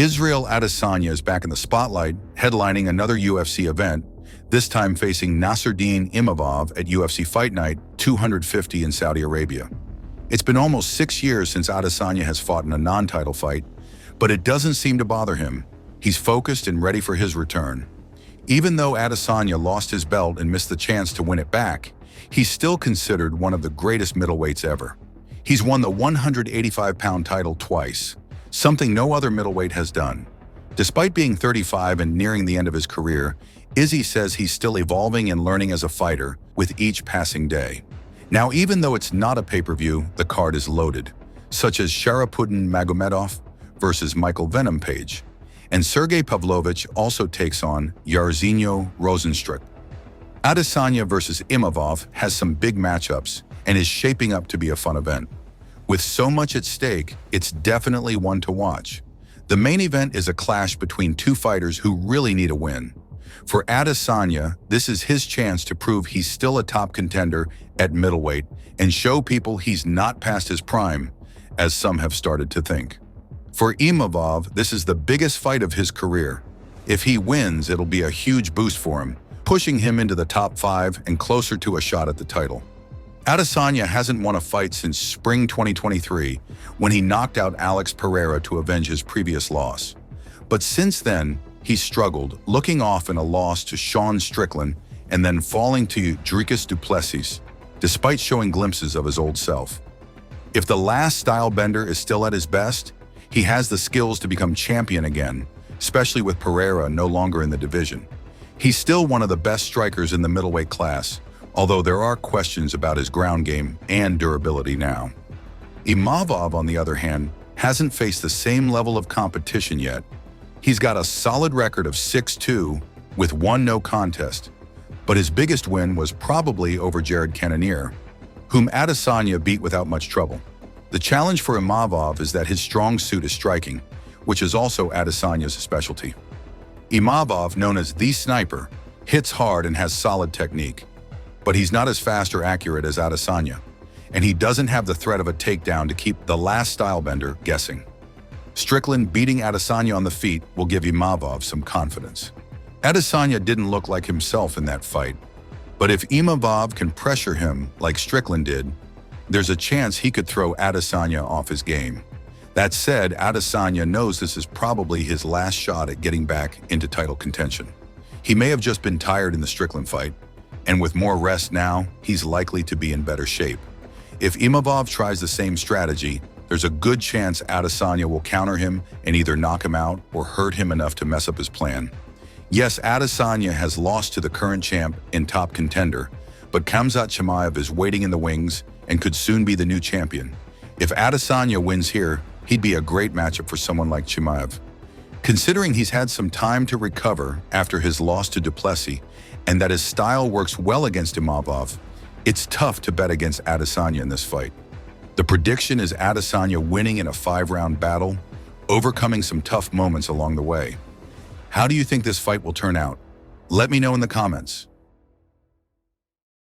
Israel Adesanya is back in the spotlight, headlining another UFC event, this time facing Nassourdine Imavov at UFC Fight Night 250 in Saudi Arabia. It's been almost 6 years since Adesanya has fought in a non-title fight, but it doesn't seem to bother him. He's focused and ready for his return. Even though Adesanya lost his belt and missed the chance to win it back, he's still considered one of the greatest middleweights ever. He's won the 185-pound title twice, something no other middleweight has done. Despite being 35 and nearing the end of his career, Izzy says he's still evolving and learning as a fighter with each passing day. Now, even though it's not a pay-per-view, the card is loaded, such as Nassourdine Imavov versus Michael Venom Page, and Sergey Pavlovich also takes on Jairzinho Rozenstruik. Adesanya versus Imavov has some big matchups and is shaping up to be a fun event. With so much at stake, it's definitely one to watch. The main event is a clash between two fighters who really need a win. For Adesanya, this is his chance to prove he's still a top contender at middleweight and show people he's not past his prime, as some have started to think. For Imavov, this is the biggest fight of his career. If he wins, it'll be a huge boost for him, pushing him into the top 5 and closer to a shot at the title. Adesanya hasn't won a fight since spring 2023, when he knocked out Alex Pereira to avenge his previous loss. But since then, he's struggled, looking off in a loss to Sean Strickland and then falling to Dricus du Plessis, despite showing glimpses of his old self. If the Last Stylebender is still at his best, he has the skills to become champion again, especially with Pereira no longer in the division. He's still one of the best strikers in the middleweight class, although there are questions about his ground game and durability now. Imavov, on the other hand, hasn't faced the same level of competition yet. He's got a solid record of 6-2 with 1 no contest, but his biggest win was probably over Jared Cannonier, whom Adesanya beat without much trouble. The challenge for Imavov is that his strong suit is striking, which is also Adesanya's specialty. Imavov, known as the Sniper, hits hard and has solid technique, but he's not as fast or accurate as Adesanya, and he doesn't have the threat of a takedown to keep the Last Stylebender guessing. Strickland beating Adesanya on the feet will give Imavov some confidence. Adesanya didn't look like himself in that fight, but if Imavov can pressure him like Strickland did, there's a chance he could throw Adesanya off his game. That said, Adesanya knows this is probably his last shot at getting back into title contention. He may have just been tired in the Strickland fight, and with more rest now, he's likely to be in better shape. If Imavov tries the same strategy, there's a good chance Adesanya will counter him and either knock him out or hurt him enough to mess up his plan. Yes, Adesanya has lost to the current champ and top contender, but 𝐃𝐈𝐒𝐂𝐋𝐀𝐈𝐌𝐿 is waiting in the wings and could soon be the new champion. If Adesanya wins here, he'd be a great matchup for someone like Chimaev. Considering he's had some time to recover after his loss to du Plessis and that his style works well against Imavov, it's tough to bet against Adesanya in this fight. The prediction is Adesanya winning in a 5-round battle, overcoming some tough moments along the way. How do you think this fight will turn out? Let me know in the comments.